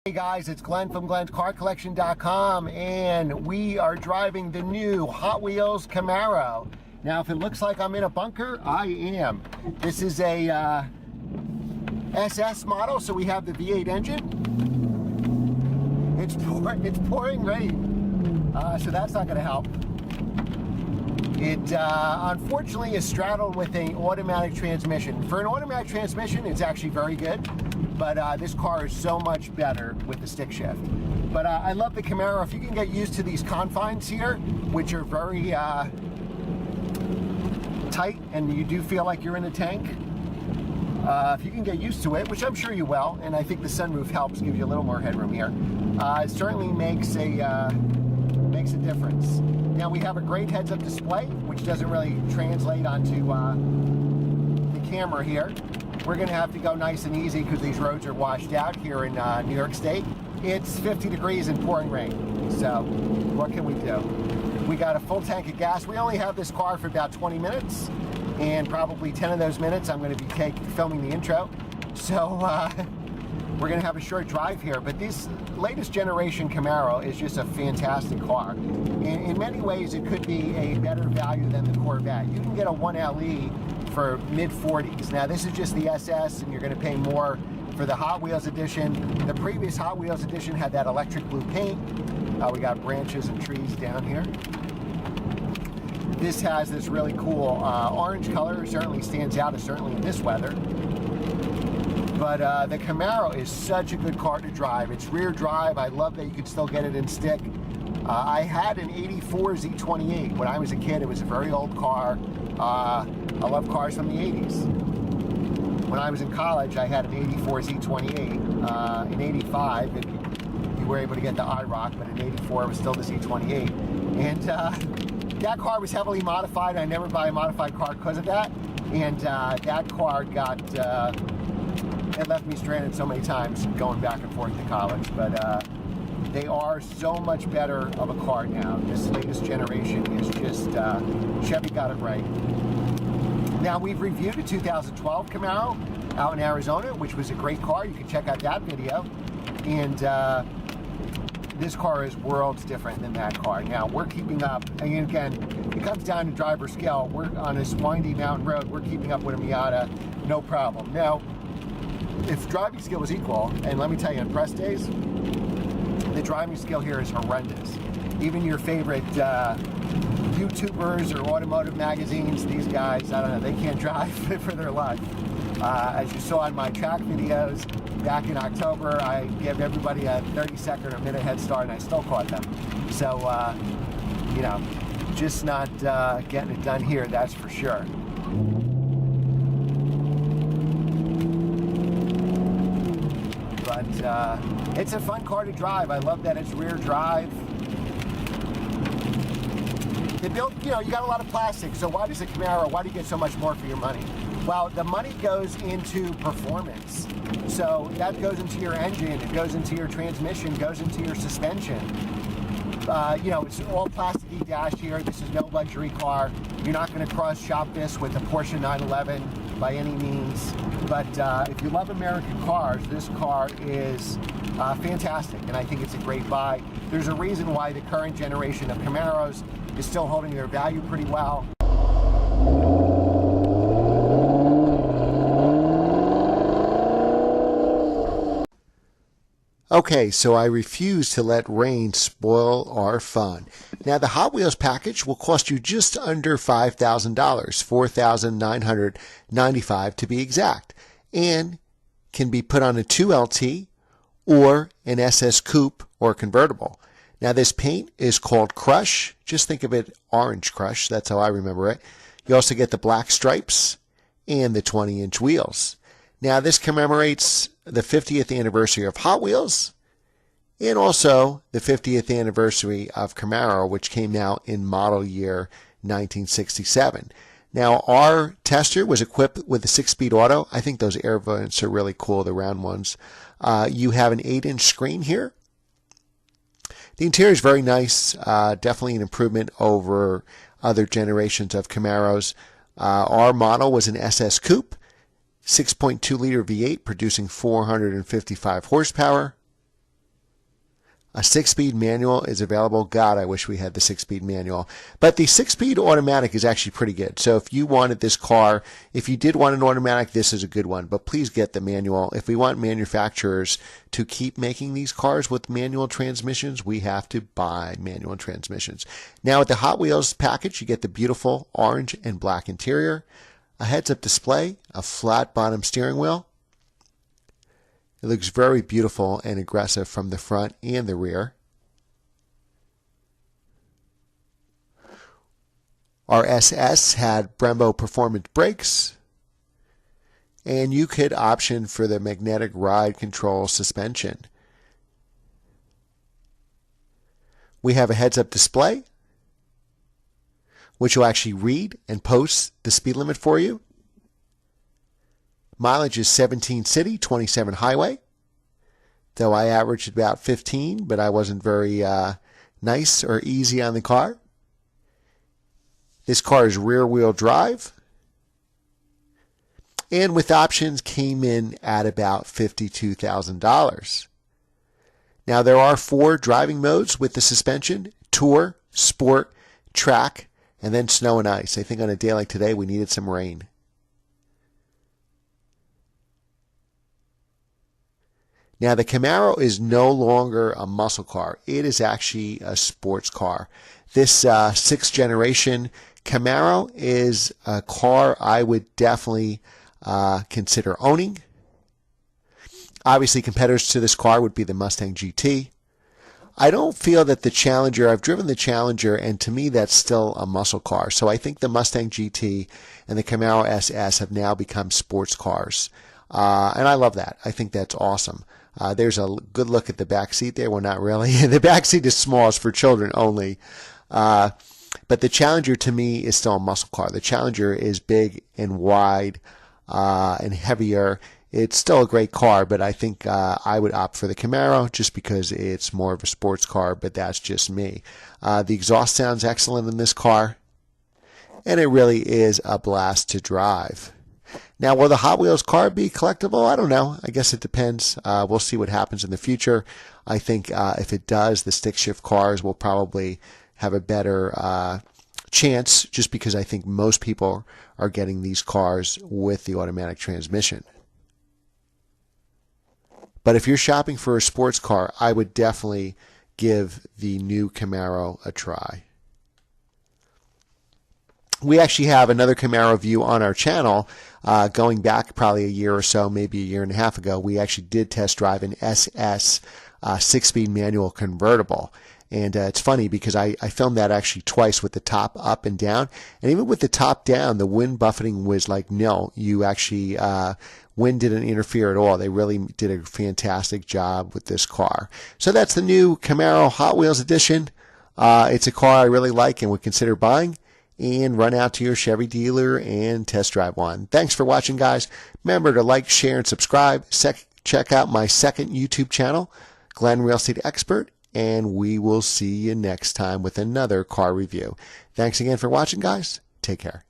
Hey guys, it's Glenn from Glenn'sCarCollection.com, and we are driving the new Hot Wheels Camaro. Now, if it looks like I'm in a bunker, I am. This is a SS model, so we have the V8 engine. It's pouring rain, so that's not going to help. It unfortunately is straddled with an automatic transmission. For an automatic transmission, it's actually very good, but this car is so much better with the stick shift. But I love the Camaro. If you can get used to these confines here, which are very tight, and you do feel like you're in a tank, if you can get used to it, which I'm sure you will, and I think the sunroof helps give you a little more headroom here, it certainly makes a difference. Now we have a great heads-up display, which doesn't really translate onto the camera here. We're going to have to go nice and easy because these roads are washed out here in New York State. It's 50 degrees and pouring rain, so what can we do? We got a full tank of gas. We only have this car for about 20 minutes, and probably 10 of those minutes I'm going to be filming the intro. So we're going to have a short drive here, but this latest generation Camaro is just a fantastic car. In many ways, it could be a better value than the Corvette. You can get a 1LE for mid-40s. Now, this is just the SS, and you're going to pay more for the Hot Wheels edition. The previous Hot Wheels edition had that electric blue paint. We got branches and trees down here. This has this really cool orange color. It certainly stands out, certainly in this weather. But the Camaro is such a good car to drive. It's rear drive. I love that you can still get it in stick. I had an 84 Z28. When I was a kid, it was a very old car. I love cars from the 80s. When I was in college, I had an 84 Z28. In 85, you were able to get the IROC, but in 84, it was still the Z28. And that car was heavily modified. I never buy a modified car because of that. And that car got... it left me stranded so many times going back and forth to college, but they are so much better of a car now. This latest generation is just, Chevy got it right. Now, we've reviewed a 2012 Camaro out in Arizona, which was a great car. You can check out that video. And this car is worlds different than that car. Now, we're keeping up, and again, it comes down to driver skill. We're on this windy mountain road. We're keeping up with a Miata, no problem. Now, if driving skill was equal, and let me tell you, on press days, the driving skill here is horrendous. Even your favorite YouTubers or automotive magazines, these guys, I don't know, they can't drive for their life. As you saw in my track videos back in October, I gave everybody a 30-second or minute head start, and I still caught them. So, you know, just not getting it done here, that's for sure. But it's a fun car to drive. I love that it's rear drive. They built, you know, you got a lot of plastic, so why does a Camaro, why do you get so much more for your money? Well, the money goes into performance. So that goes into your engine, it goes into your transmission, goes into your suspension. You know, it's all plasticky dash here. This is no luxury car. You're not going to cross shop this with a Porsche 911 by any means. But if you love American cars, this car is fantastic, and I think it's a great buy. There's a reason why the current generation of Camaros is still holding their value pretty well. Okay, so I refuse to let rain spoil our fun. Now, the Hot Wheels package will cost you just under $5,000, $4,995 to be exact, and can be put on a 2LT or an SS Coupe or convertible. Now, this paint is called Crush. Just think of it orange Crush. That's how I remember it. You also get the black stripes and the 20-inch wheels. Now, this commemorates the 50th anniversary of Hot Wheels and also the 50th anniversary of Camaro, which came out in model year 1967. Now, our tester was equipped with a 6-speed auto. I think those air vents are really cool, the round ones. You have an 8-inch screen here. The interior is very nice, definitely an improvement over other generations of Camaros. Our model was an SS Coupe, 6.2-liter V8 producing 455 horsepower. A 6-speed manual is available. God, I wish we had the 6-speed manual. But the 6-speed automatic is actually pretty good. So if you wanted this car, if you did want an automatic, this is a good one. But please get the manual. If we want manufacturers to keep making these cars with manual transmissions, we have to buy manual transmissions. Now with the Hot Wheels package, you get the beautiful orange and black interior, a heads-up display, a flat bottom steering wheel. It looks very beautiful and aggressive from the front and the rear. Our SS had Brembo Performance brakes, and you could option for the magnetic ride control suspension. We have a heads-up display, which will actually read and post the speed limit for you. Mileage is 17 city, 27 highway. Though I averaged about 15, but I wasn't very nice or easy on the car. This car is rear-wheel drive. And with options came in at about $52,000. Now there are 4 driving modes with the suspension: Tour, Sport, Track, and then Snow and Ice. I think on a day like today we needed some rain. Now, the Camaro is no longer a muscle car. It is actually a sports car. This 6th generation Camaro is a car I would definitely consider owning. Obviously, competitors to this car would be the Mustang GT. I don't feel that the Challenger, I've driven the Challenger, and to me that's still a muscle car. So I think the Mustang GT and the Camaro SS have now become sports cars. And I love that. I think that's awesome. There's a good look at the back seat there. Well, not really. The back seat is small. It's for children only. But the Challenger to me is still a muscle car. The Challenger is big and wide and heavier. It's still a great car, but I think I would opt for the Camaro just because it's more of a sports car, but that's just me. The exhaust sounds excellent in this car, and it really is a blast to drive. Now, will the Hot Wheels car be collectible? I don't know. I guess it depends. We'll see what happens in the future. I think if it does, the stick shift cars will probably have a better chance just because I think most people are getting these cars with the automatic transmission. But if you're shopping for a sports car, I would definitely give the new Camaro a try. We actually have another Camaro view on our channel going back probably a year or so, maybe a year and a half ago. We actually did test drive an SS 6-speed manual convertible. And it's funny because I filmed that actually twice with the top up and down. And even with the top down, the wind buffeting was like, no, you actually, wind didn't interfere at all. They really did a fantastic job with this car. So that's the new Camaro Hot Wheels edition. It's a car I really like and would consider buying. And run out to your Chevy dealer and test drive one. Thanks for watching, guys. Remember to like, share, and subscribe. Check out my second YouTube channel, Glenn Real Estate Expert, and we will see you next time with another car review. Thanks again for watching, guys. Take care.